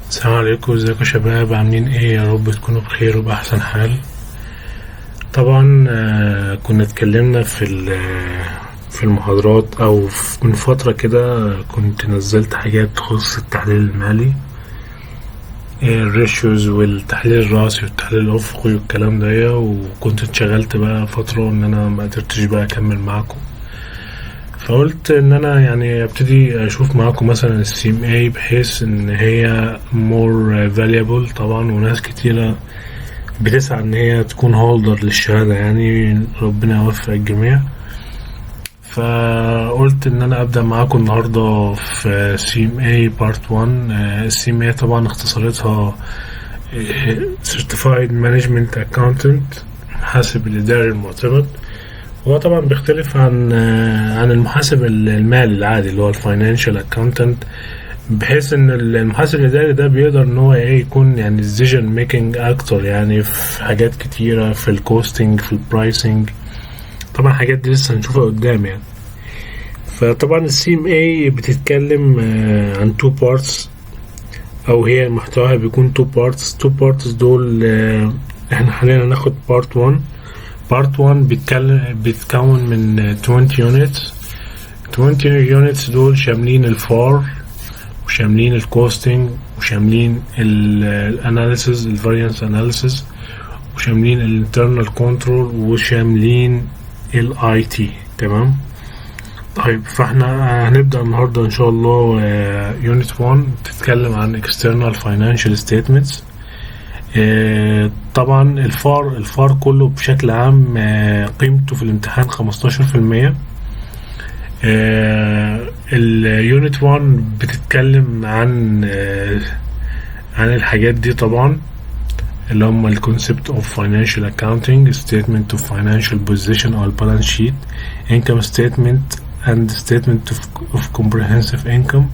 السلام عليكم، ازيكم يا شباب؟ عاملين ايه؟ يا رب تكونوا بخير وبأحسن حال. طبعا كنا اتكلمنا في المحاضرات او من فترة كده كنت نزلت حاجات تخص التحليل المالي، الريشيوز والتحليل الرأسي والتحليل الأفقي والكلام ده، وكنت اتشغلت بقى فترة ان انا ما قدرتش بقى اكمل معاكم، فقلت ان انا يعني ابتدي اشوف معاكم مثلا السي ام اي بحيث ان هي more valuable طبعا، وناس كتيرة بتسعى ان هي تكون هولدر للشهادة، يعني ربنا يوفق الجميع. فقلت ان انا ابدأ معاكم النهاردة في سي ام اي بارت 1. السي ام اي طبعا اختصارتها Certified Management Accountant، محاسب الاداري المعتمد. هو طبعا بيختلف عن المحاسب المالي العادي اللي هو الفاينانشال اكاونتنت، بحيث ان المحاسب الاداري ده بيقدر ان هو يكون يعني decision making اكتر، يعني في حاجات كتيرة، في الكوستنج، في البرايسنج، طبعا حاجات دي لسه هنشوفها قدام يعني. فطبعا السي ام اي بتتكلم عن 2 parts، او هي محتواها بيكون 2 parts دول. احنا حاليا هناخد part 1. Part 1 بيتكون من 20 units. 20 units دول شاملين الفار، وشاملين الكوستنج، وشاملين الاناليسز، الفاريانس اناليسز، وشاملين الانترنال كنترول، وشاملين الاي تي. تمام. طيب فاحنا هنبدأ النهاردة ان شاء الله. unit 1 بتتكلم عن external financial statements. طبعا الفار كله بشكل عام قيمته في الامتحان 15%. اليونت 1 بتتكلم عن الحاجات دي طبعا، اللي هم الكونسبت اوف financial accounting, statement of financial position or balance sheet, income statement and statement of comprehensive income,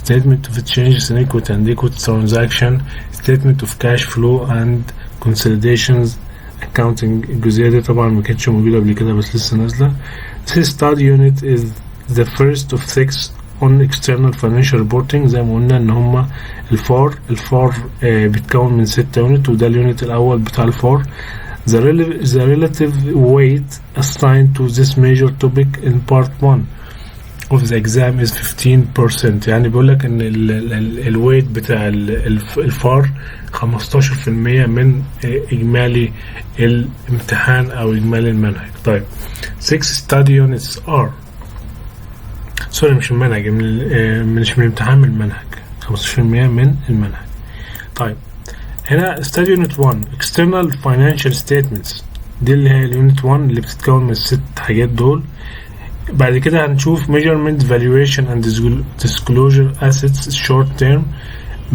statement of changes in equity and equity transaction, statement of cash flow and consolidations accounting. الجزئية دي طبعا ما كانتش موجودة قبل كده بس لسه نازلة. This study unit is the first of 6 on external financial reporting. زي ما قلنا ان هما الفار بيتكون من 6 يونت، وده اليونت الاول بتاع الفار. The relative weight assigned to this major topic in part 1 of the exam is 15%. يعني بيقولك ان الويت بتاع الفار 15% من اجمالي الامتحان او اجمالي المنهج. طيب 6 study units are سوري مش المنهج، مش من الامتحان، من المنهج، 15% من المنهج. طيب هنا study unit 1 external financial statements، دي اللي هي اليونت 1 اللي بتتكون من 6 حاجات دول. بعد كده هنشوف measurement, valuation and disclosure assets short term,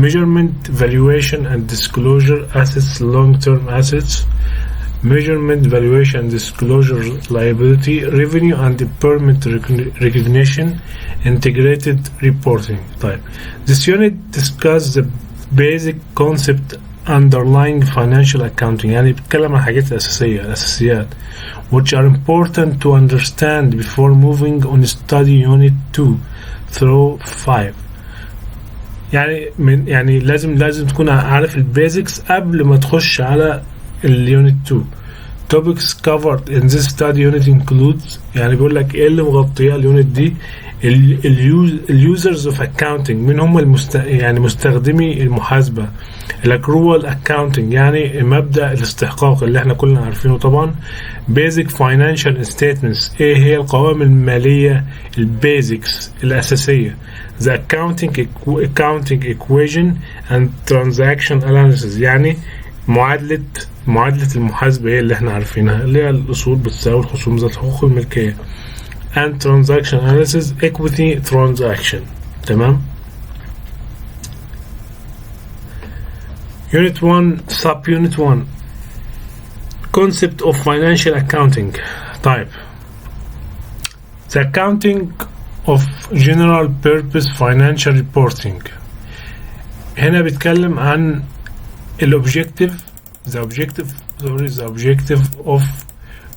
measurement, valuation and disclosure assets long term assets, measurement, valuation and disclosure liability, revenue and impairment recognition, integrated reporting. طيب this unit discuss the basic concept underlying financial accounting، يعني بتكلم عن حاجات الأساسيات which are important to understand before moving on study unit 2 through 5. يعني لازم تكون عارف البيزكس قبل ما تخش على اليونت 2. topics covered in this study unit includes، يعني بيقول لك ايه اللي مغطيه اليونت دي. اليوزرز اوف اكاونتنج، من هم يعني مستخدمي المحاسبه. الاكروال اكاونتنج، يعني مبدا الاستحقاق اللي احنا كلنا عارفينه طبعا. basic financial statements، ايه هي القوائم الماليه البيزكس الاساسيه. the accounting equation and transaction analysis، يعني معادلة المحاسبة هي اللي احنا عارفينها، اللي هي الأصول بتساوي الخصوم ذات حقوق الملكية. and transaction analysis equity transaction. تمام. unit 1 sub unit 1 concept of financial accounting. طيب the accounting of general purpose financial reporting، هنا بيتكلم عن the objective of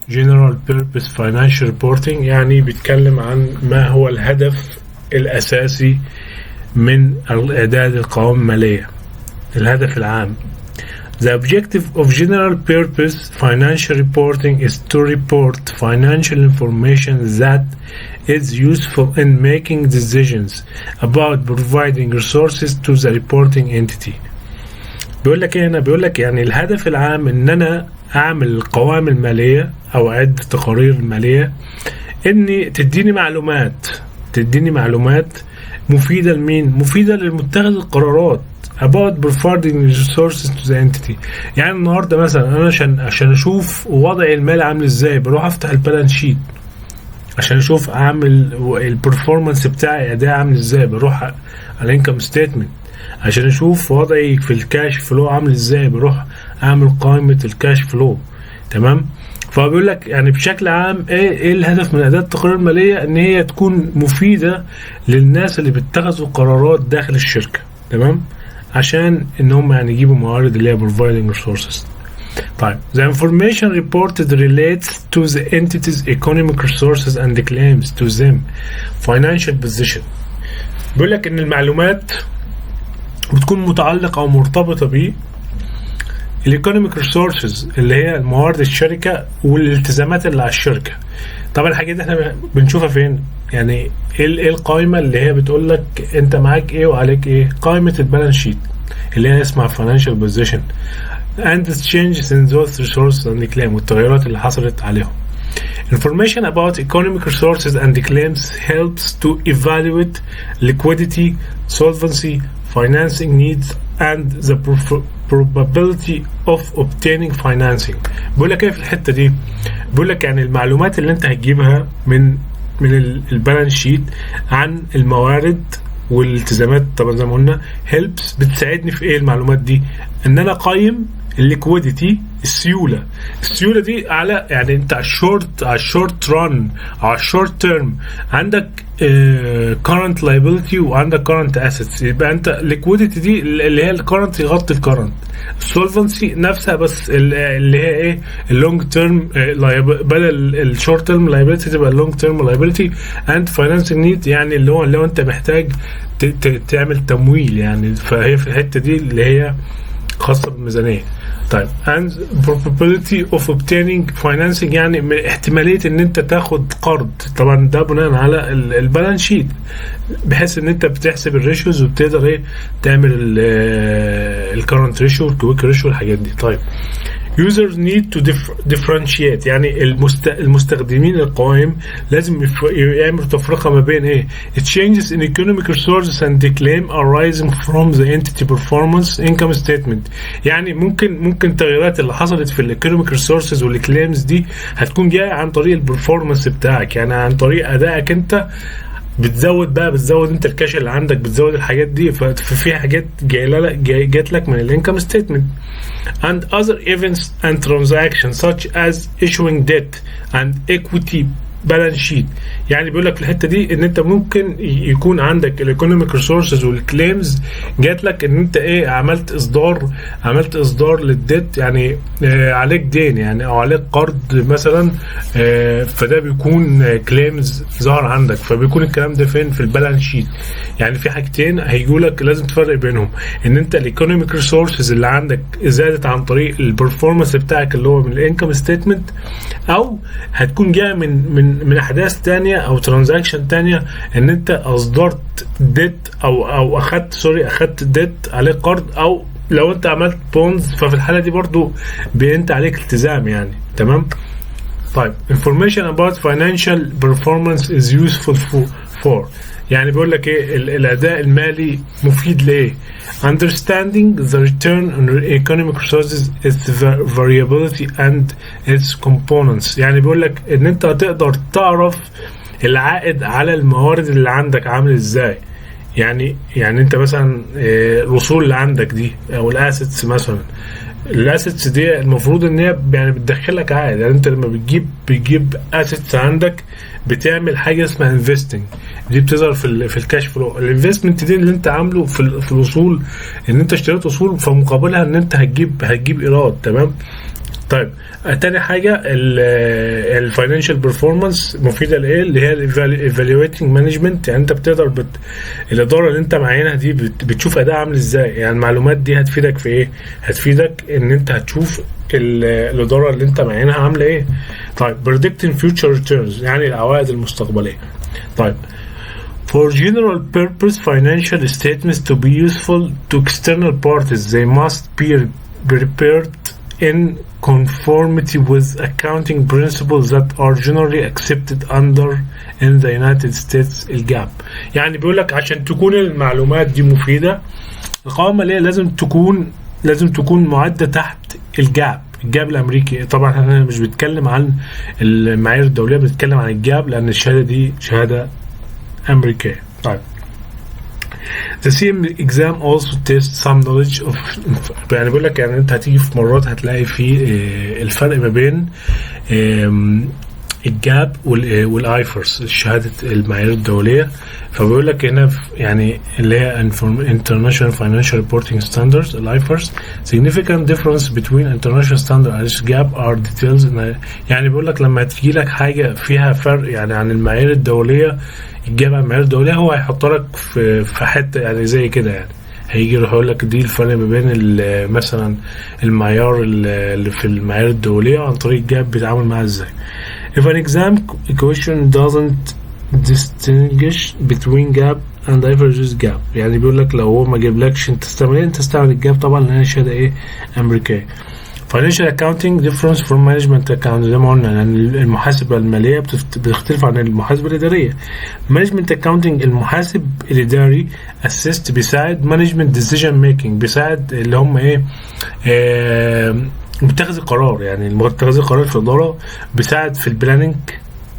general purpose financial reporting، يعني بيتكلم عن ما هو الهدف الأساسي من إعداد القوائم المالية. الهدف العام. The objective of general purpose financial reporting is to report financial information that is useful in making decisions about providing resources to the reporting entity. بيقول لك ايه هنا؟ بيقول لك يعني الهدف العام ان انا اعمل القوائم المالية او اعد التقارير المالية اني تديني معلومات مفيدة لمين؟ مفيدة للمتخذ القرارات about providing resources to the entity. يعني النهاردة مثلا انا عشان اشوف وضع المال عامل ازاي بروح افتح البالانس شيت، عشان اشوف اعمل البرفورمانس بتاعي اداء عامل ازاي بروح على الانكم ستيتمنت، عشان اشوف وضعي في الكاش فلو عامل ازاي بروح اعمل قائمة الكاش فلو. تمام؟ فبيقول لك يعني بشكل عام ايه الهدف من اداة التقارير المالية؟ ان هي تكون مفيدة للناس اللي بيتخذوا قرارات داخل الشركة. تمام؟ عشان ان هم يعني يجيبوا موارد اللي هي providing resources. طيب the information reported relates to the entity's economic resources and claims to them financial position. بيقول لك ان المعلومات بتكون متعلقة او مرتبطة ب الايكونوميك ريسورسز اللي هي الموارد الشركة والالتزامات اللي على الشركة. طبعا الحاجات دي احنا بنشوفها فين؟ يعني ايه القائمة اللي هي بتقول لك انت معاك ايه وعليك ايه؟ قائمة البالانس شيت اللي هي اسمها financial position and the changes in those resources and claims والتغيرات اللي حصلت عليهم. Information about economic resources and claims helps to evaluate liquidity, solvency, financing needs and the probability of obtaining financing. بقول لك ايه في الحتة دي؟ بقول لك يعني المعلومات اللي انت هتجيبها من البالانس شيت عن الموارد والالتزامات، طبعا زي ما قلنا helps بتساعدني في ايه المعلومات دي؟ ان انا اقيم الليكويديتي، السيولة دي على يعني انت على الشورت ران او على الشورت تيرم عندك current liability وعندك current assets، يبقى انت liquidity دي اللي هي الكرنت يغطي الكرنت، solvency نفسها بس اللي هي ايه اللونج تيرم بدل الشورت تيرم liability تبقى اللونج تيرم liability and financing need يعني اللي هو لو انت محتاج تعمل تمويل يعني، فهي في الحتة دي اللي هي خاصة بالميزانية. طيب and probability of obtaining financing يعني احتمالية ان انت تاخد قرض، طبعا ده بناء على البالانس شيت بحيث ان انت بتحسب الريشيوز وبتقدر ايه تعمل الكرنت ريشيو والكويك ريشيو والحاجات دي. طيب users need to differentiate يعني المستخدمين القوائم لازم يعملوا تفرقة ما بين ايه changes in economic resources and the claim arising from the entity performance income statement. يعني ممكن تغييرات اللي حصلت في الايكونوميك ريسورسز والكليمز دي هتكون جاية عن طريق البرفورمانس بتاعك، يعني عن طريق ادائك انت بتزود انت الكاش اللي عندك، بتزود الحاجات دي، ففي حاجات جات لك من الانكم ستيتمنت. and other events and transactions such as issuing debt and equity balance sheet. يعني بيقول لك في الحته دي ان انت ممكن يكون عندك الايكونوميك ريسورسز والكليمز جات لك ان انت ايه عملت اصدار للديت، يعني عليك دين يعني او عليك قرض مثلا، فده بيكون كليمز ظهر عندك، فبيكون الكلام ده فين؟ في البالانس شيت. يعني في حاجتين هيجوا لك لازم تفرق بينهم، ان انت الايكونوميك ريسورسز اللي عندك زادت عن طريق البرفورمانس بتاعك اللي هو من الانكم ستيتمنت، او هتكون جايه من احداث تانية او ترانزاكشن تانية ان انت اصدرت ديت او اخدت ديت عليك قرض، او لو انت عملت بونز ففي الحالة دي برضو انت عليك التزام يعني. تمام. طيب information about financial performance is useful for يعني بيقول لك ايه الاداء المالي مفيد ليه؟ understanding the return on economic resources, its variability and its components. يعني بيقول لك ان انت هتقدر تعرف العائد على الموارد اللي عندك عامل ازاي. يعني انت مثلا الوصول اللي عندك دي او الاسيتس مثلا، الاسيتس دي المفروض ان هي يعني بتدخلك عائد. يعني انت لما بتجيب اسيتس عندك بتعمل حاجه اسمها انفستنج، دي بتظهر في الكاش فلو. الانفستمنت دي اللي انت عامله في الوصول، ان انت اشتريت وصول فمقابلها ان انت هتجيب ايراد. تمام. طيب تاني حاجه الفاينانشال بيرفورمانس مفيده لايه؟ اللي هي الايفالويتنج مانجمنت. يعني انت بتقدر الاداره اللي انت معينها دي بتشوف اداء عامل ازاي. يعني المعلومات دي هتفيدك في ايه؟ هتفيدك ان انت هتشوف الاداره اللي انت معينها عامله ايه. طيب predicting future returns يعني العوائد المستقبليه. طيب for general purpose financial statements to be useful to external parties they must be prepared in conformity with accounting principles that are generally accepted under in the United States الجاب. يعني بيقول لك عشان تكون المعلومات دي مفيدة القوائم المالية لازم تكون معدة تحت الجاب الامريكي. طبعا احنا مش بنتكلم عن المعايير الدولية، بنتكلم عن الجاب لان الشهادة دي شهادة امريكية. طيب The same exam also tests some knowledge of يعني بقول لك يعني انت هتيجي في مرات هتلاقي في الفرق ما بين الجاب والايفرس شهادة المعايير الدولية. فبيقول لك هنا يعني اللي هي International Financial Reporting Standards الايفرس significant difference between international standard and GAAP are details. يعني بيقول لك لما تجي لك حاجة فيها فرق يعني عن المعايير الدولية الجامعة المعايير الدولية هو هيحط لك في حتة يعني زي كده. يعني هيجي يروح يقول لك دي الفرق ما بين مثلا المعيار اللي في المعايير الدولية عن طريق جاب بيتعامل معاه ازاي. If an exam question doesn't distinguish between gap and IFRS gap يعني بيقول لك لو هو ما جابلكش انت تستعمل الجاب طبعا لان الشهادة ايه امريكية. Financial accounting difference from management accounting زي ما قلنا لأن المحاسبة المالية بتختلف عن المحاسبة الإدارية. Management accounting المحاسب الإداري assist بيساعد management decision making بيساعد اللي هم متخذ القرار. يعني متخذ القرار في الإدارة بيساعد في البلاننج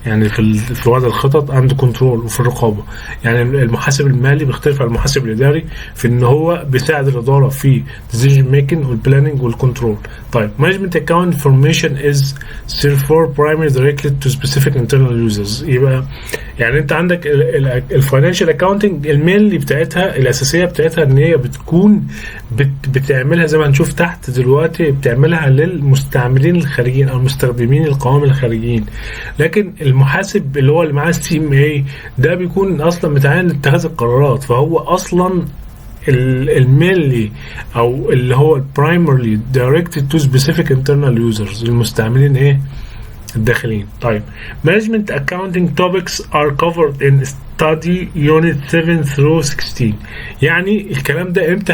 يعني في وضع الخطط عند كنترول وفي الرقابة. يعني المحاسب المالي بيختلف عن المحاسب الإداري في إن هو بيساعد الإدارة في decision making والبلاننج والكنترول. طيب management account information is therefore primarily directed to specific internal users. يبقى يعني أنت عندك الفاينانشال اكاونتنج المالي بتاعتها الأساسية بتاعتها إن هي بتكون بتعملها زي ما هنشوف تحت دلوقتي بتعملها للمستعملين الخارجيين أو المستخدمين القوام الخارجيين. لكن المحاسب اللي هو اللي معاه CMA ده بيكون اصلا متعين لاتخاذ القرارات. فهو اصلا المالي او اللي هو primarily directed to specific internal users المستعملين ايه الداخلين. طيب management accounting topics are covered in study unit 7 through 16. يعني الكلام ده امتى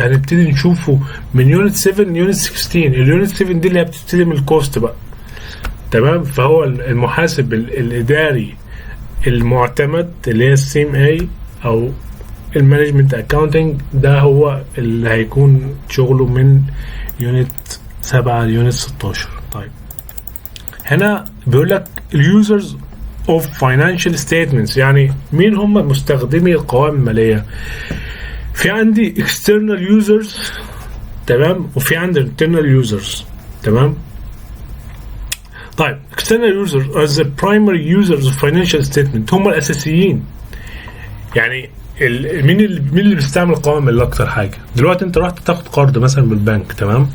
هنبتدي نشوفه من unit 7 unit 16. اليونت 7 دي اللي هتبتدي من الكوست بقى تمام. فهو المحاسب الإداري المعتمد اللي هي CMA أو المانجمنت أكاونتنج ده هو اللي هيكون شغله من يونت 7 ليونت 16. طيب هنا بيقول لك users of financial statements يعني مين هم مستخدمي القوائم المالية. في عندي external users تمام وفي عندي internal users تمام. طيب external users are the primary users of financial statement هم الأساسيين. يعني مين اللي بيستعمل القوائم اللي أكتر حاجة. دلوقتي أنت رحت تاخد قرض مثلا بالبنك تمام.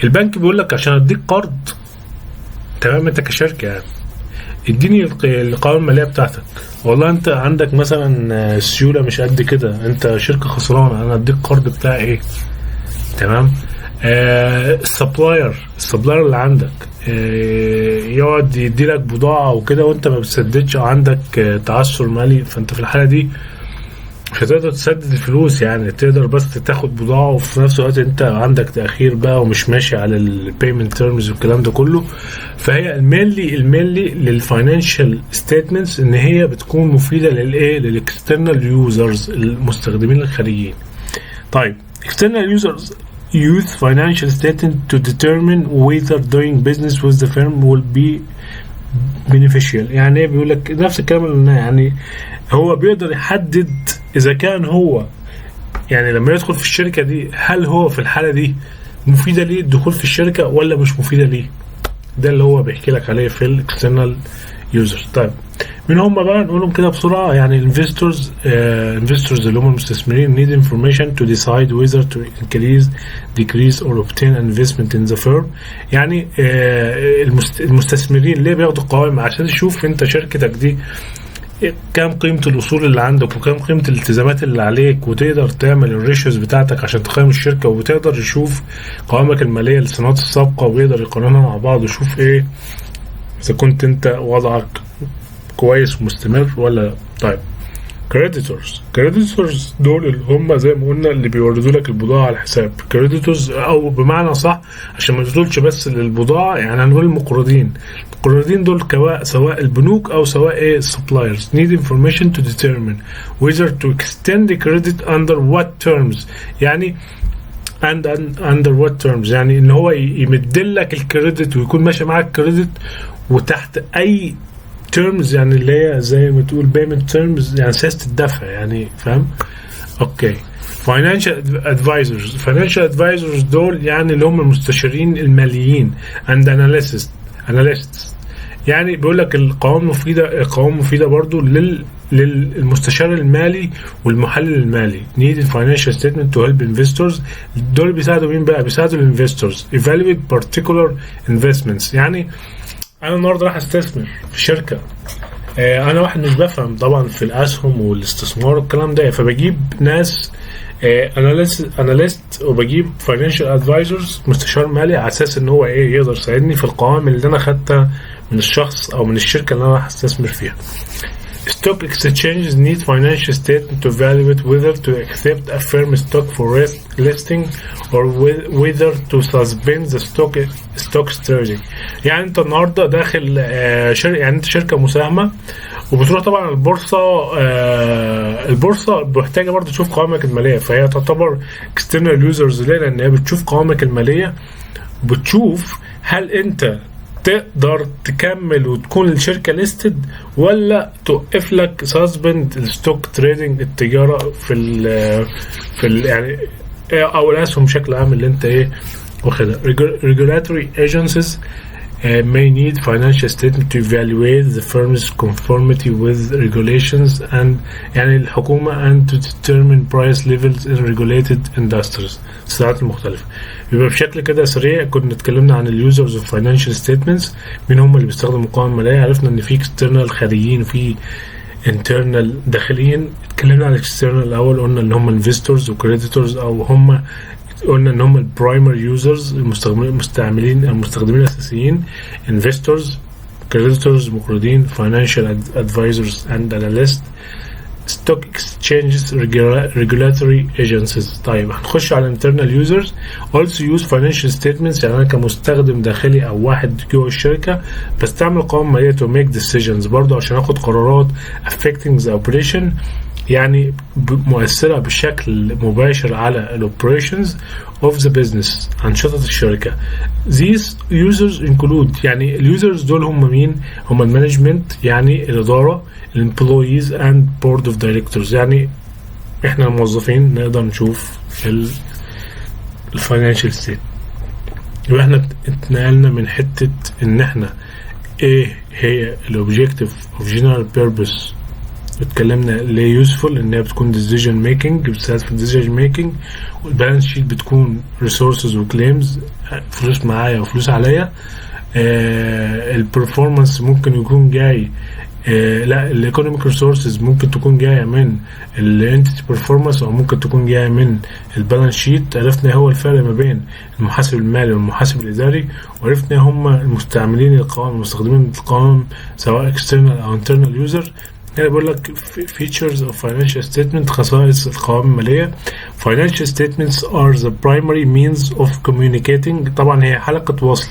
البنك بيقول لك عشان أديك قرض تمام أنت كشركة يعني اديني القوائم المالية بتاعتك. والله أنت عندك مثلا سيولة مش قد كده أنت شركة خسرانة أنا أديك قرض بتاعي إيه تمام. السبلاير اللي عندك يقعد يدي لك بضاعة وكده وانت ما بتسددش او عندك تعثر مالي. فانت في الحالة دي مش هتقدر تسدد الفلوس يعني تقدر بس تاخد بضاعة وفي نفس الوقت انت عندك تأخير بقى ومش ماشي على البيمنت تيرمز والكلام ده كله. فهي المينلي للفاينانشال ستيتمنتس ان هي بتكون مفيدة للاكسترنال يوزرز المستخدمين الخارجيين. طيب external users use financial statement to determine whether doing business with the firm will be beneficial. يعني بيقول لك نفس الكلام اللي قلناه. يعني هو بيقدر يحدد اذا كان هو يعني لما يدخل في الشركة دي هل هو في الحالة دي مفيدة ليه الدخول في الشركة ولا مش مفيدة ليه. ده اللي هو بيحكي لك عليه في الاكسترنال يوزر. طيب مين هم بقى؟ نقولهم كده بسرعة. يعني investors اللي هم المستثمرين need information to decide whether to increase, decrease or obtain investment in the firm. يعني المستثمرين ليه بياخدوا قوائم؟ عشان يشوف انت شركتك دي كام قيمة الأصول اللي عندك وكام قيمة الالتزامات اللي عليك، وتقدر تعمل الريشيوز بتاعتك عشان تقيم الشركة، وتقدر يشوف قوائمك المالية للسنوات السابقة ويقدر يقارنها مع بعض ويشوف ايه إذا كنت انت وضعك كويس ومستمر ولا. طيب creditors دول اللي هم زي ما قلنا اللي بيوردوا لك البضاعة على الحساب. creditors او بمعنى صح عشان ما تقولش بس للبضاعة، يعني هنقول المقرضين دول سواء البنوك او سواء ايه suppliers need information to determine whether to extend the credit under what terms. يعني under what terms يعني ان هو يمدلك الكريدت ويكون ماشي معاك الكريدت وتحت اي terms، يعني اللي هي زي ما تقول payment terms، يعني سياسة الدفع، يعني فاهم؟ اوكي. financial advisors دول يعني اللي هم المستشارين الماليين and analysts. يعني بيقول لك القوائم مفيدة برضو للمستشار المالي والمحلل المالي. need financial statement to help investors. دول بيساعدوا مين بقى؟ بيساعدوا الانفستورز evaluate particular investments. يعني انا النهارده راح استثمر في شركه، انا واحد مش بفهم طبعا في الاسهم والاستثمار والكلام ده، فبجيب ناس اناليست وبجيب فاينانشال ادفايزرز مستشار مالي على اساس ان هو ايه يقدر يساعدني في القوائم اللي انا خدتها من الشخص او من الشركه اللي انا راح استثمر فيها. Stock exchanges need financial statement to evaluate whether to accept a firm stock for listing or whether to suspend the stock trading. يعني انت النهارده داخل يعني انت شركه مساهمه وبتروح طبعا البورصه محتاجه برضه تشوف قوائمك الماليه، فهي تعتبر external users ليه؟ لان هي بتشوف قوائمك الماليه وبتشوف هل انت تقدر تكمل وتكون الشركة ليستد ولا توقف لك سسبند الستوك تريدنج، التجارة في ال يعني او الاسهم بشكل عام اللي انت ايه واخدها. regulatory agencies may need financial statement to evaluate the firm's conformity with regulations and يعني الحكومة and to determine price levels in regulated industries الساعات المختلفة. يبقى بشكل كده سريع كنا اتكلمنا عن اليوزرز اوف فاينانشال ستيتمنتس، مين هم اللي بيستخدموا القوائم المالية. عرفنا ان في اكسترنال خارجيين وفي انترنال داخليين. اتكلمنا عن الاكسترنال الاول، قلنا ان هم انفستورز وكريديتورز، او هم قلنا ان هم البرايمري يوزرز المستخدمين الاساسيين، انفستورز، كريديتورز مقرضين، فاينانشال ادفايزرز اند اناليست، stock exchanges regulatory agencies. طيب هنخش على internal users also use financial statements. يعني انا كمستخدم داخلي او واحد جوه الشركه بستعمل قوائم ماليه to make decisions برضو عشان اخد قرارات affecting the operation، يعني مؤثرة بشكل مباشر على الoperations of the business، أنشطة الشركة. These users include يعني اليوزرز دول هم مين؟ هم المانجمنت يعني الإدارة، الemployees and board of directors. يعني إحنا الموظفين نقدر نشوف الفاينانشال ستيت. يبقى إحنا اتنقلنا من حتة إن إحنا إيه هي الأوبجيكتيف of general purpose، اتكلمنا ليه يوسفول انها بتكون decision making، بتساعد في decision making، والبالانس شيت بتكون resources وكليمز، فلوس معايا وفلوس عليا. البرفورمانس ممكن يكون جاي لا الايكونوميك ريسورسز ممكن تكون جايه من الانتيتي برفورمانس او ممكن تكون جايه من البالانس شيت. عرفنا هو الفرق ما بين المحاسب المالي والمحاسب الاداري، وعرفنا هم المستعملين القوائم المستخدمين القوائم سواء external او internal user. يعني بقول لك features of financial statement، خصائص القوائم المالية. financial statements are the primary means of communicating، طبعا هي حلقة وصل،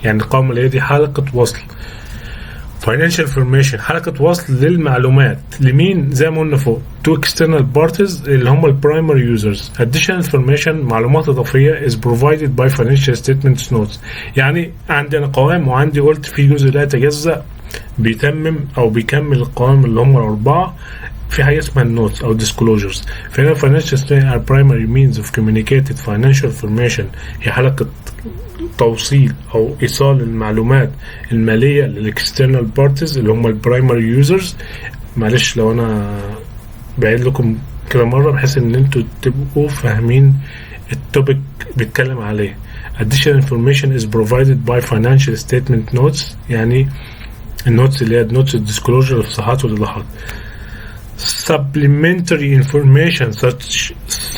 يعني القوائم المالية دي حلقة وصل. financial information حلقة وصل للمعلومات لمين؟ زي ما قلنا فوق to external parties اللي هم primary users. additional information معلومات إضافية is provided by financial statements notes. يعني عندي أنا قوائم وعندي قلت في جزء لا يتجزأ بيتمم او بيكمل القوائم اللي هم الاربعه في حاجه اسمها النوتس او disclosures. فهنا financial statements are primary means of communicated financial information، هي حلقه توصيل أو إيصال المعلومات المالية للإكسترنال بارتيز اللي هم البرايمري يوزرز. معلش لو أنا بعيد لكم كده مرة بحيث إن أنتوا تبقوا فاهمين التوبيك بيتكلم عليه. Additional information is provided by financial statement notes، يعني النوتس اللي هي notes disclosure الإفصاحات والإيضاحات. Supplementary information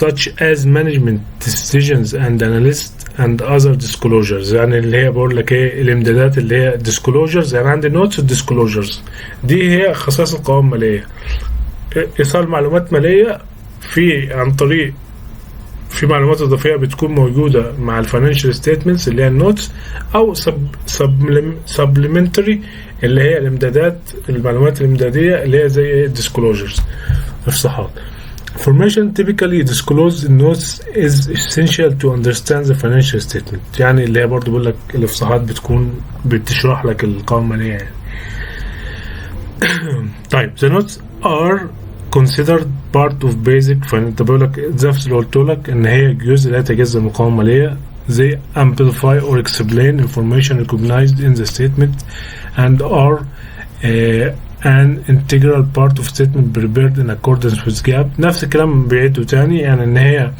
such as management decisions and analysts and other disclosures، يعني اللي هي بقول لك ايه الامدادات اللي هي disclosures، يعني عندي notes disclosures دي هي خصائص القوائم المالية، إيصال معلومات مالية عن طريق في معلومات إضافية بتكون موجودة مع الفاينانشال ستيتمنتس اللي هي النوتس، أو supplementary اللي هي الإمدادات المعلومات الإمدادية اللي هي زي disclosures إفصاحات. Information typically disclosed in notes is essential to understand the financial statement، يعني اللي هي برضو بقول لك الإفصاحات بتكون بتشرح لك القوائم المالية يعني. طيب the notes are considered part of basic finance. بقول لك نفس اللي قلت لك ان هي جزء لا يتجزأ من القوائم المالية. They amplify or explain information recognized in the statement and are an integral part of statement prepared in accordance with GAAP. نفس الكلام بعيده تاني، يعني ان هي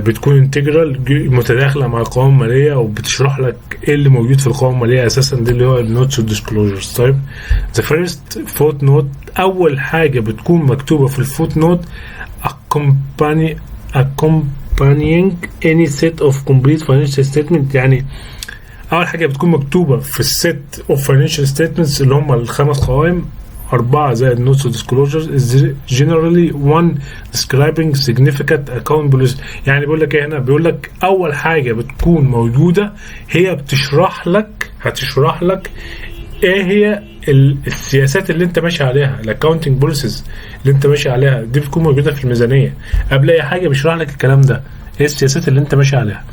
بتكون انتجرال متداخله مع القوائم الماليه وبتشرح لك ايه اللي موجود في القوائم الماليه اساسا، دي اللي هو النوتس والديسكلوجرز. طيب the first footnote، اول حاجه بتكون مكتوبه في الفوت نوت accompanying any set of complete financial statement، يعني اول حاجه بتكون مكتوبه في الست اوف financial statements اللي هم الخمس قوائم 4 زائد notes and disclosures is generally one describing significant account policy. يعني بيقول لك ايه هنا؟ بيقول لك اول حاجه بتكون موجوده هي هتشرح لك ايه هي السياسات اللي انت ماشي عليها، الاكاونتنج بوليسيز اللي انت ماشي عليها، دي بتكون موجوده في الميزانيه. قبل اي حاجه بيشرح لك الكلام ده، ايه السياسات اللي انت ماشي عليها.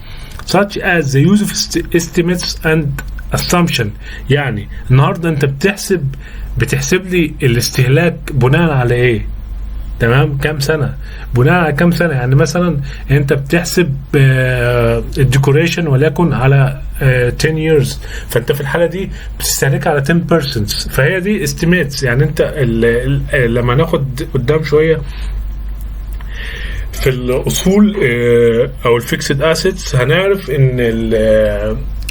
such as the use of estimates and assumption، يعني النهارده انت بتحسب لي الاستهلاك بناء على ايه؟ تمام؟ كام سنة؟ بناء على كام سنة؟ يعني مثلا انت بتحسب الديكوريشن وليكن على 10 years، فانت في الحالة دي بتستهلك على 10%، فهي دي estimates. يعني انت لما ناخد قدام شوية في الأصول او الفيكسد اسيتس هنعرف ان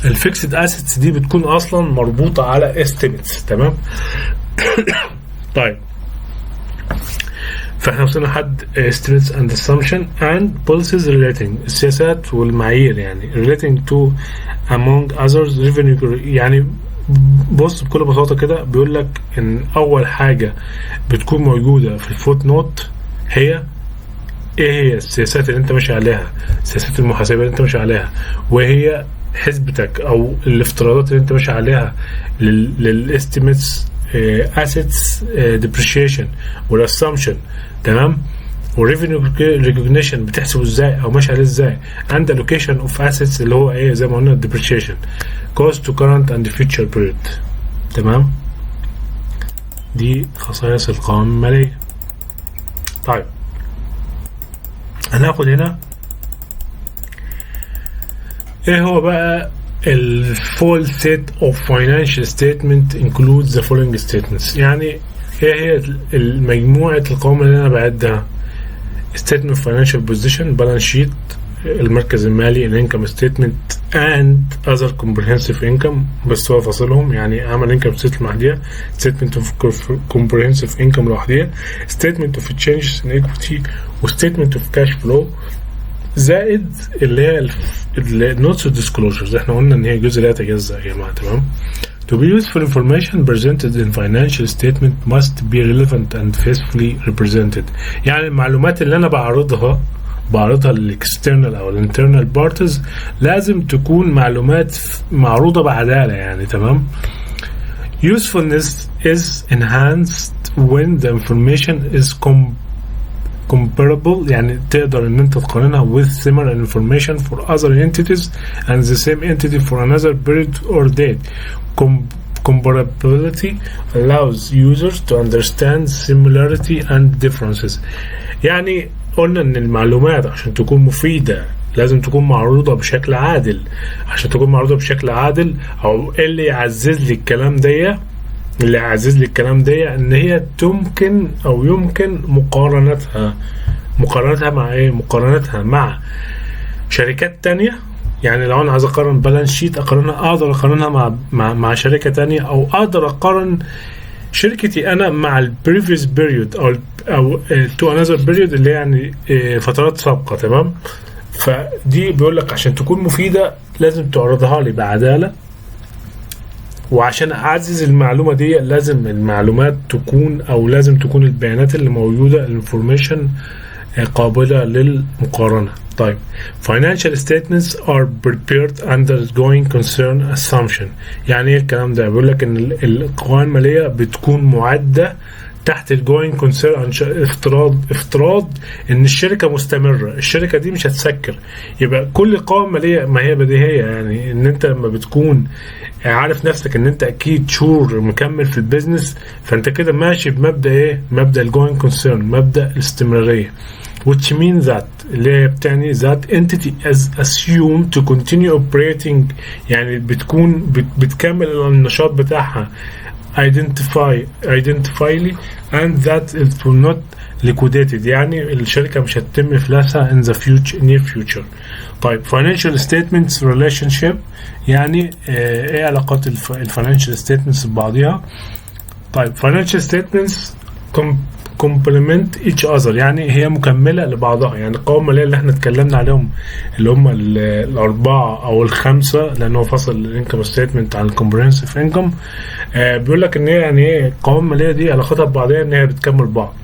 الفيكسد اسيتس دي بتكون اصلا مربوطة على estimates. تمام؟ طيب فاحنا وصلنا لحد estimates and assumption and policies relating، السياسات والمعايير يعني relating to among others revenue. يعني بص بكل بساطة كده بيقول لك ان اول حاجة بتكون موجودة في الفوت نوت هي ايه هي السياسات اللي انت ماشي عليها، السياسات المحاسبة اللي انت ماشي عليها، وهي حسبتك او الافتراضات اللي انت ماشي عليها للاستيميتس assets depreciation والassumption. تمام؟ والrevenue recognition بتحسبه ازاي او ماشي عليه ازاي، and allocation of assets اللي هو ايه زي ما قلنا depreciation cost to current and future period. تمام؟ دي خصائص القوائم المالية. طيب هناخد هنا ايه هو بقى ال full set of financial statement includes the following statements. يعني ايه هي المجموعة القوائم اللي انا بعدها؟ statement of financial position، balance sheet المركز المالي، الانكم statement and other comprehensive income، بس هو فاصلهم يعني اعمل income statement لوحديها، statement of comprehensive income لوحديها، statement of changes in equity و statement of cash flow، زائد اللي هي النوتس والديسكلوجرز. احنا قلنا ان هي جزء لا يتجزأ يا جماعه. تمام؟ To be useful information presented in financial statement must be relevant and faithfully represented. يعني المعلومات اللي انا بعرضها للاكسترنال او الانترنال بارتيز لازم تكون معلومات معروضه بعداله يعني. تمام؟ Usefulness is enhanced when the information is comparable، يعني تقدر ان انت تقارنها with similar information for other entities and the same entity for another period or date. Comparability allows users to understand similarity and differences. يعني قلنا ان المعلومات عشان تكون مفيدة لازم تكون معروضة بشكل عادل. عشان تكون معروضة بشكل عادل، او اللي يعزز لي الكلام ده ان هي يمكن مقارنتها مع ايه؟ مقارنتها مع شركات تانية. يعني لو انا عايز اقارن بالانس شيت اقدر اقارنها مع شركة تانية، او اقدر اقارن شركتي انا مع البريفيوس بيريود او تو انذر بيريود، اللي يعني فترات سابقة. تمام. فدي بيقول لك عشان تكون مفيدة لازم تعرضها لي بعدالة، وعشان اعزز المعلومة دي لازم المعلومات تكون، او لازم تكون البيانات اللي موجودة الانفورميشن قابلة للمقارنة. طيب financial statements are prepared under going concern assumption. يعني ايه الكلام ده؟ بيقول لك ان القوائم المالية بتكون معدة تحت الجوين كونسيرن، افتراض ان الشركه مستمره، الشركه دي مش هتسكر. يبقى كل قوائم ماليه، ما هي بديهيه يعني ان انت لما بتكون عارف نفسك ان انت اكيد شور مكمل في البيزنس، فانت كده ماشي بمبدا ايه؟ مبدا الجوين كونسيرن، مبدا الاستمراريه. which means that اللي هي بتعني that entity is assumed to continue operating، يعني بتكمل النشاط بتاعها identifyly and that it will not liquidated، يعني الشركة مش هتتم إفلاسها in the near future. طيب financial statements relationship، يعني ايه علاقات financial statements ببعضها؟ طيب financial statements complement each other، يعني هي مكملة لبعضها. يعني القوائم المالية اللي احنا اتكلمنا عليهم اللي هم الأربعة أو الخمسة، لأنه فصل الانكم ستيتمنت عن الكومبريهنسيف انكم، بيقول لك إن هي يعني ايه القوائم المالية دي علاقتها ببعضها إن هي بتكمل بعض.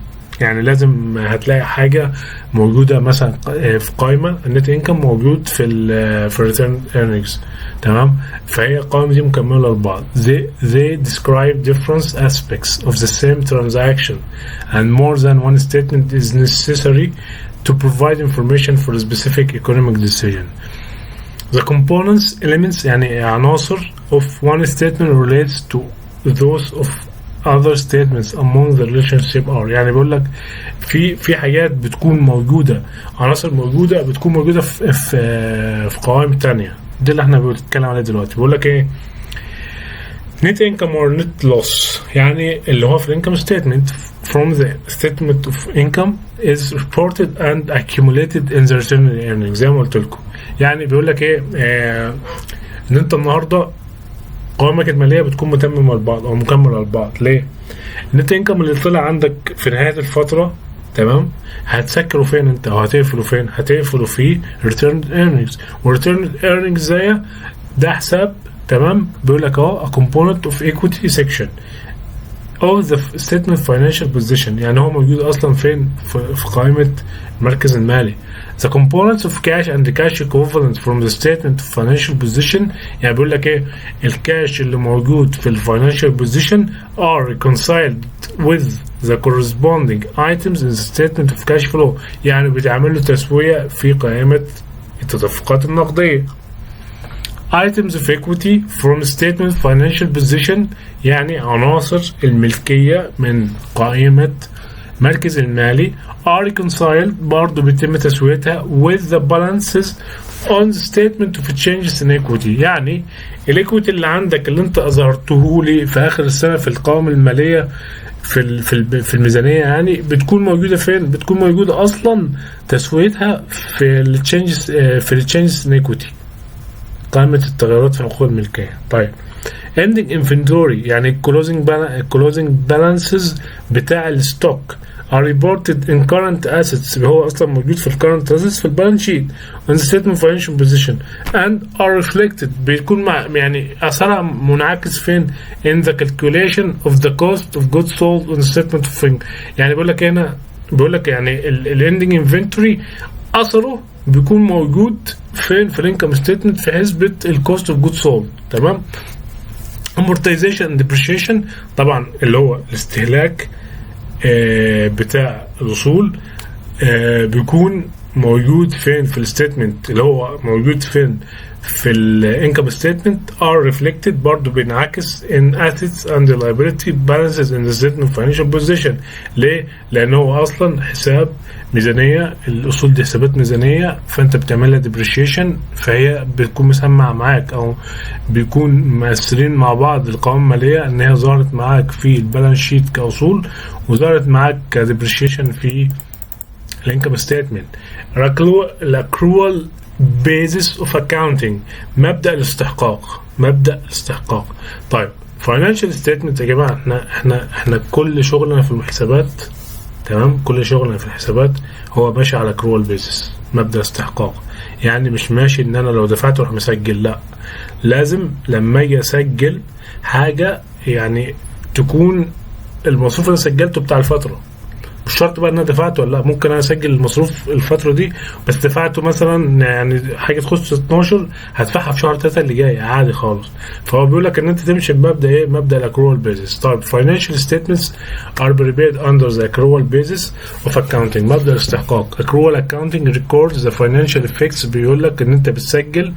يعني لازم هتلاقي حاجة موجودة مثلا في قائمة النت انكم موجود في الريتيرن ايرنينجز. تمام. فهي القائمة دي مكملة لبعض. they describe different aspects of the same transaction and more than one statement is necessary to provide information for a specific economic decision. The components elements يعني عناصر of one statement relates to those of other statements among the relationship are، يعني بيقول لك في حاجات بتكون موجودة، عناصر موجودة بتكون موجودة في قوائم تانية. دي اللي احنا بنتكلم عليه دلوقتي. بيقول لك ايه؟ net income or net loss، يعني اللي هو في الانكم statement from the statement of income is reported and accumulated in the return earnings، زي ما قلت لكم. يعني بيقول لك ايه؟ ان انت النهارده قوائمك المالية بتكون متممة لبعض أو مكملة لبعض. ليه؟ النت انكم اللي طلع عندك في نهاية الفترة، تمام، هتسكروا فين انت أو هتقفلوا فين؟ هتقفلوا في return earnings، و return earnings زي ده حساب. تمام. بيقول لك a component of equity section of the statement financial position، يعني هو موجود أصلا فين؟ في قائمة المركز المالي. The components of cash and the cash equivalent from the statement of financial position، يعني بيقول لك ايه؟ الكاش اللي موجود في financial position are reconciled with the corresponding items in the statement of cash flow، يعني بتعمل له تسوية في قائمة التدفقات النقدية. items of equity from statement of financial position، يعني عناصر الملكية من قائمة مركز المالي are reconciled، برضو بيتم تسويتها with the balances on the statement of changes in equity، يعني الايكويتي اللي عندك اللي انت اظهرته لي في اخر السنة في القوائم المالية في الميزانية، يعني بتكون موجودة فين؟ بتكون موجودة اصلا تسويتها في التشينجز in equity، قائمة التغيرات في حقوق الملكية. طيب ending inventory، يعني closing balances بتاع الستوك are reported in current assets، اللي هو أصلا موجود في current assets في البالانس شيت on the statement financial position and are reflected، بيكون يعني أثرها منعكس فين؟ in the calculation of the cost of goods sold on the statement of income. يعني بيقول لك هنا، بيقول لك يعني ending inventory أثره بيكون موجود فين؟ في الانكم ستيتمنت في حسبة الكوست اوف جود سولد. تمام. amortization and depreciation، طبعا اللي هو الاستهلاك بتاع الأصول، بيكون موجود فين في الستيتمنت اللي هو موجود فين في الانكم ستيتمنت are reflected برضو بينعكس in assets and liability balances in the statement of financial position. ليه؟ لأنه هو أصلا حساب ميزانية، الأصول دي حسابات ميزانية، فأنت بتعملها depreciation، فهي بتكون مسمع معاك أو بيكون مؤثرين مع بعض القوائم المالية إن هي ظهرت معاك في البالانس شيت كأصول وظهرت معاك كdepreciation في الانكم ستيتمنت. الاكروال basis of accounting، مبدأ الاستحقاق. طيب financial statement يا جماعة، احنا كل شغلنا في الحسابات، تمام، كل شغلنا في الحسابات هو ماشي على accrual basis، مبدأ استحقاق. يعني مش ماشي ان انا لو دفعت اروح مسجل، لا، لازم لما اجي اسجل حاجة يعني تكون المصروف اللي سجلته بتاع الفترة، مش شرط بقى ان انا دفعته ولا لا. ممكن انا اسجل المصروف الفتره دي بس دفعته مثلا يعني حاجه تخص 12 هدفعها في شهر 3 اللي جاي عادي خالص. فهو بيقول لك ان انت تمشي بمبدا ايه؟ مبدا الاكروال بيزس. طيب financial statements are prepared under the accrual basis of accounting، مبدا الاستحقاق. accrual accounting records the financial effects، بيقول لك ان انت بتسجل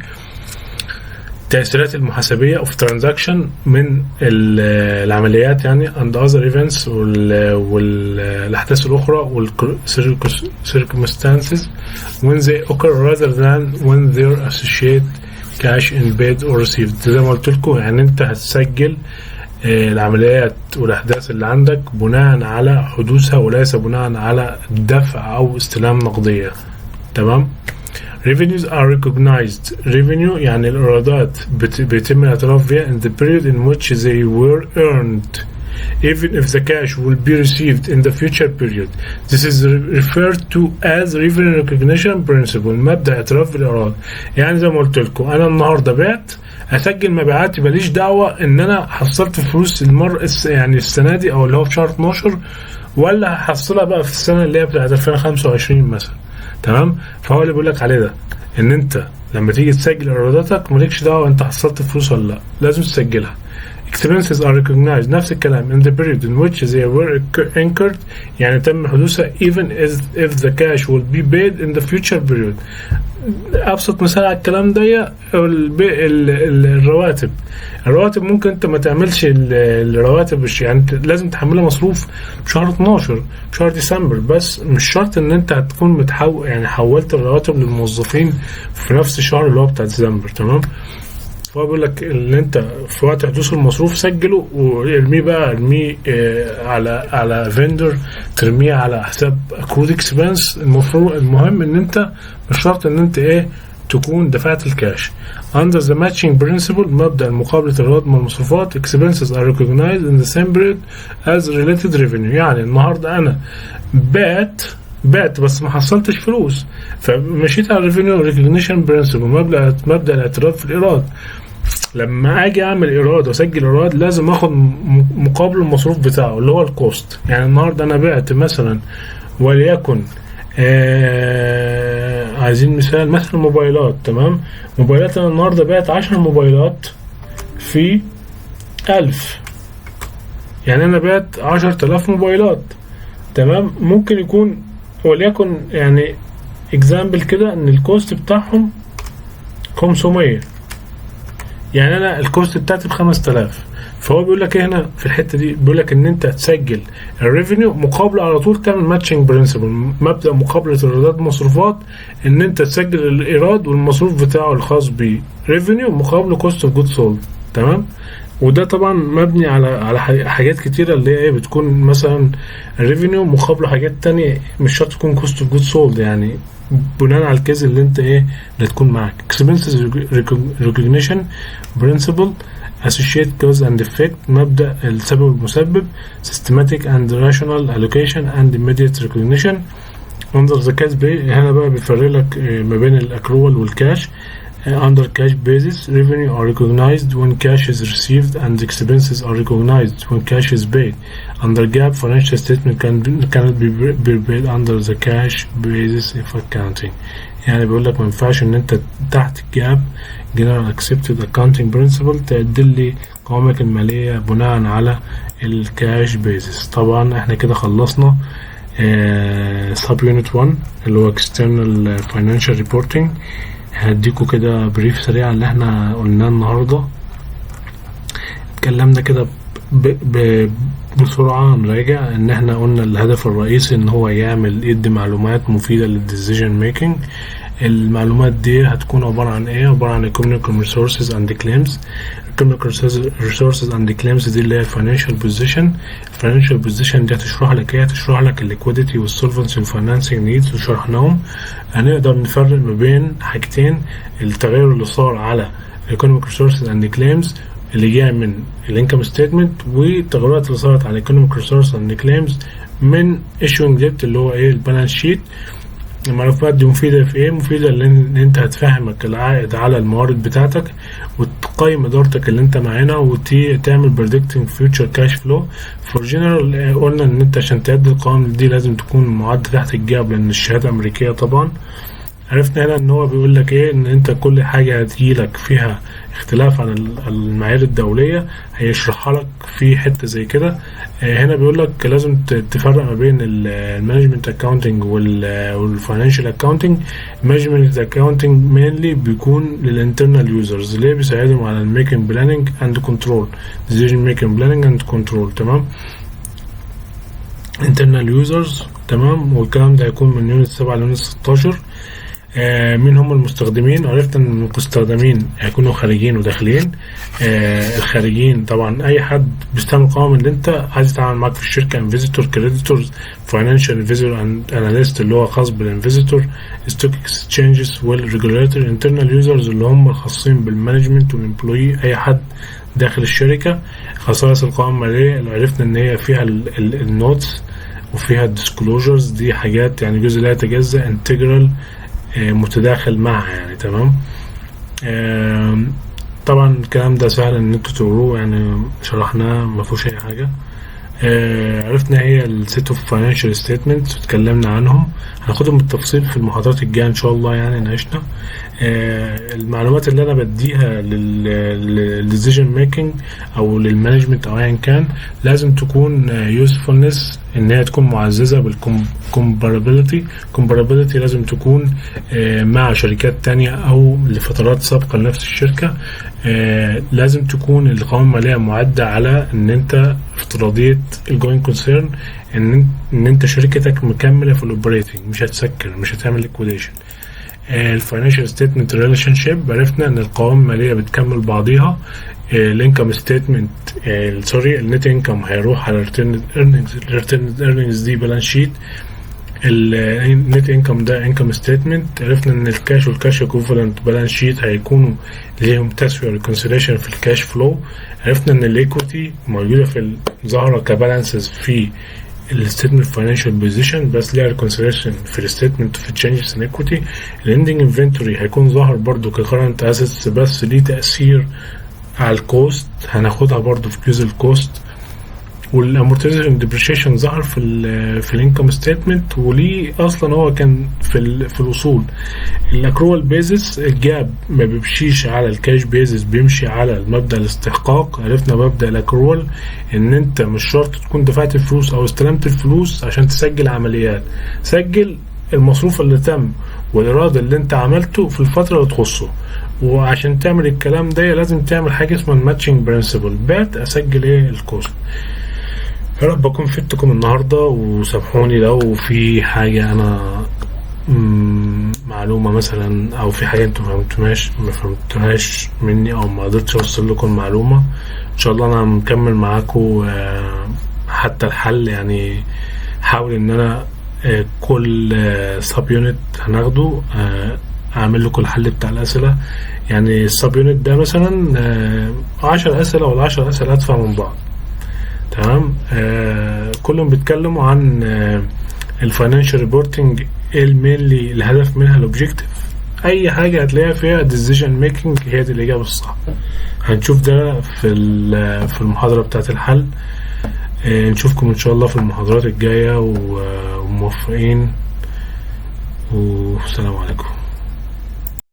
التأثيرات المحاسبية of transaction من العمليات يعني and other events والأحداث الأخرى وال circumstances when they occur rather than when they're associated cash in paid or received. زي ما قلت لكم يعني أنت هتسجل العمليات والأحداث اللي عندك بناء على حدوثها وليس بناء على دفع أو استلام نقدية، تمام. Revenues are recognized. Revenue يعني الإيرادات بيتم الاعتراف بها in the period in which they were earned, even if the cash will be received in the future period. This is referred to as revenue recognition principle، مبدأ اعتراف بالإيراد. يعني زي ما قلت لكم أنا النهاردة بعت، أسجل مبيعاتي، ماليش دعوة إن أنا حصلت فلوس يعني السنة دي أو اللي هو في شهر 12 ولا هحصلها بقى في السنة اللي هي بتاعت 2025 مثلا، تمام. فهو اللي بيقول لك عليه ده ان انت لما تيجي تسجل ايراداتك مالكش دعوه انت حصلت فلوس ولا لا، لازم تسجلها. expenses are recognized نفس الكلام in the period in which they were incurred، يعني تم حدوثها even if the cash will be paid in the future period. ابسط مثال على الكلام ده الرواتب ممكن انت ما تعملش الرواتب، يعني لازم تحملها مصروف بشهر 12 بشهر ديسمبر، بس مش شرط ان انت هتكون يعني حولت الرواتب للموظفين في نفس الشهر اللي هو بتاع ديسمبر، تمام. فهو بيقول لك ان انت في وقت حدوث المصروف سجله وارميه بقى، ارميه على فيندر، ترميه على حساب accrued expense. المهم ان انت مش شرط ان انت تكون دفعت الكاش. under the matching principle، مبدأ مقابلة الإيراد مع المصروفات. expenses are recognized in the same period as related revenue، يعني النهارده انا بعت بس ما حصلتش فلوس، فمشيت على revenue recognition principle، مبدأ الاعتراف في الإيراد. لما اجي اعمل ايراد واسجل ايراد لازم اخد مقابل المصروف بتاعه اللي هو الكوست. يعني النهارده انا بعت مثلا وليكن عايزين مثلا موبايلات، تمام. موبايلات انا النهارده بعت 10 موبايلات في 1000، يعني انا بعت 10,000 موبايلات، تمام. ممكن يكون وليكن يعني اكزامبل كده ان الكوست بتاعهم 500، يعني انا الكوست بتاعتي ب5000. فهو بيقول لك هنا في الحته دي بيقول لك ان انت تسجل الريفينيو مقابله على طول، تعمل ماتشنج برنسبل، مبدا مقابله الايرادات والمصروفات، ان انت تسجل الايراد والمصروف بتاعه الخاص بريفينيو مقابله كوست اوف جود سولد، تمام. وده طبعا مبني على حاجات كتيره اللي هي بتكون مثلا الريفينيو مقابله حاجات تانية، مش شرط تكون كوست اوف جود سولد، يعني بناء على الكيس اللي انت اللي تكون معاك. expenses recognition principle associate cause and effect، مبدأ السبب والمسبب. systematic and rational allocation and immediate recognition. under the cash هنا بقى بيفرق لك ما بين الاكروال والكاش. under cash basis revenue are recognized when cash is received and expenses are recognized when cash is paid. under GAAP financial statement cannot be prepared under the cash basis of accounting. يعني بيقول لك ما ينفعش ان انت تحت GAAP general accepted accounting principle تعدل لي قوائمك المالية بناء على الكاش بيزس. طبعا احنا كده خلصنا سب يونت 1 اللي هو external financial reporting. هديكوا كده بريف سريع اللي احنا قلناه النهارده. اتكلمنا كده بسرعة نراجع ان احنا قلنا الهدف الرئيسي ان هو يدي معلومات مفيدة للديسيجن ميكنج. المعلومات دي هتكون عبارة عن ايه؟ عبارة عن economic resources and claims. economic resources and claims دي اللي هي financial position. financial position دي هتشرح لك ايه؟ هتشرح لك liquidity والsolvency والfinancing needs وشرحناهم. هنقدر نفرق ما بين حاجتين: التغير اللي صار على economic resources and claims اللي جاء من الانكم ستيتمنت، والتغيرات اللي صارت على economic resources and claims من issuing debt اللي هو ايه؟ البالانس شيت. المعلومات دي مفيدة في ايه؟ مفيدة لان انت هتفهمك العائد على الموارد بتاعتك، وتقيم ادارتك اللي انت معانا، وتعمل predicting future cash flow. for general قلنا ان انت عشان تأدي القوائم دي لازم تكون معد تحت الجاب لان الشهادة امريكية طبعا. عرفنا هنا ان هو بيقول لك ايه؟ ان انت كل حاجة هتجيلك فيها اختلاف عن المعايير الدولية هيشرحها لك في حتة زي كده. هنا بيقول لك لازم تفرق ما بين المانجمنت اكاونتنج والفاينانشال اكاونتنج. المانجمنت اكاونتنج مينلي بيكون للانترنال يوزرز اللي بيساعدهم على الميكنج بلاننج اند كنترول، ديسيجن ميكنج بلاننج اند كنترول. تمام، انترنال يوزرز. تمام، والكلام ده هيكون من يونت 7 ليونت 16. مين هم المستخدمين؟ عرفت ان المستخدمين هيكونوا خارجيين وداخلين. الخارجيين طبعا اي حد بيستعمل القوائم اللي انت عايز يتعامل معاك في الشركه: انفيزيتور، كريديتورز، فاينانشال انفيزيتور اناليست اللي هو خاص بالانفيزيتور، ستوك اكسشينجز والريجوليتور. انترنال يوزرز اللي هم الخاصين بالمانجمنت والامبلوي، اي حد داخل الشركه. خصائص القوائم الماليه اللي عرفنا ان هي فيها النوتس وفيها الديسكلوجرز، دي حاجات يعني جزء لا يتجزأ، انتجرال، متداخل معها يعني. تمام. طبعا الكلام ده سهل ان انتوا تقروه، يعني شرحناه ما فيهوش اي حاجه. عرفنا هي السيت اوف فاينانشال ستيتمنتس واتكلمنا عنهم، هناخدهم بالتفصيل في المحاضرات الجايه ان شاء الله يعني ناقشنا. المعلومات اللي انا بديها للديسيجن ميكنج او للمانجمنت او ايا كان لازم تكون يوزفولنس، ان هي تكون معززه بالكومبارابيلتي. كومبارابيلتي لازم تكون مع شركات تانية او لفترات سابقه لنفس الشركه. لازم تكون القوائم الماليه معده على ان انت افتراضيه الجوين كونسيرن، ان انت شركتك مكمله في الاوبريتنج، مش هتسكر، مش هتعمل ليكويديشن. الفاينانشال ستيتمنت ريليشن شيب، عرفنا ان القوائم الماليه بتكمل بعضيها. الانكم ستيتمنت النت انكم هيروح على ريتيرن ايرنينجز دي بالانس شيت. النت انكم ده انكم ستيتمنت. عرفنا ان الكاش والكاش ايكوفالنت بالانس شيت هيكونوا ليهم تسويه ريكونسيليشن في الكاش فلو. عرفنا ان الايكويتي موجوده في ظاهره كبالانسز في الستيتمنت فاينانشال بوزيشن، بس ليها ريكونسيليشن في الستيتمنت في تشينجز ان ايكويتي. الاندنج انفنتوري هيكون ظاهر برضو ككرنت اسيتس بس ليه تاثير على الكوست، هناخدها برضو في جزء الكوست. والامورتيزيشن ديبريشيشن ظهر في الانكم ستيتمنت، وليه اصلا هو كان في الاصول. الاكروال بيزس الجاب ما بيمشيش على الكاش بيزس، بيمشي على مبدا الاستحقاق. عرفنا مبدا الاكروال ان انت مش شرط تكون دفعت الفلوس او استلمت الفلوس عشان تسجل عمليات، سجل المصروف اللي تم والايراد اللي انت عملته في الفتره اللي تخصه. وعشان تعمل الكلام ده لازم تعمل حاجه اسمها الماتشنج برنسبل، بعت اسجل ايه الكوست. يا رب اكون فدتكم النهارده، وسامحوني لو في حاجه انا معلومه مثلا او في حاجه انتم ما فهمتوهاش مني او ما قدرتش اوصل لكم معلومه. ان شاء الله انا مكمل معاكم حتى الحل، يعني حاول ان انا كل سب يونت هناخده اعمل لكم الحل بتاع الاسئله. يعني السب يونت ده مثلا 10 اسئله ولا 10 اسئله ادفع من بعض. تمام. كلهم بيتكلموا عن الفاينانشال ريبورتنج، المينلي الهدف منها الاوبجيكتيف. اي حاجه هتلاقيها فيها ديسيجن ميكنج هي دي الاجابه الصح. هنشوف ده في المحاضره بتاعه الحل. نشوفكم ان شاء الله في المحاضرات الجايه، وموفقين، والسلام عليكم.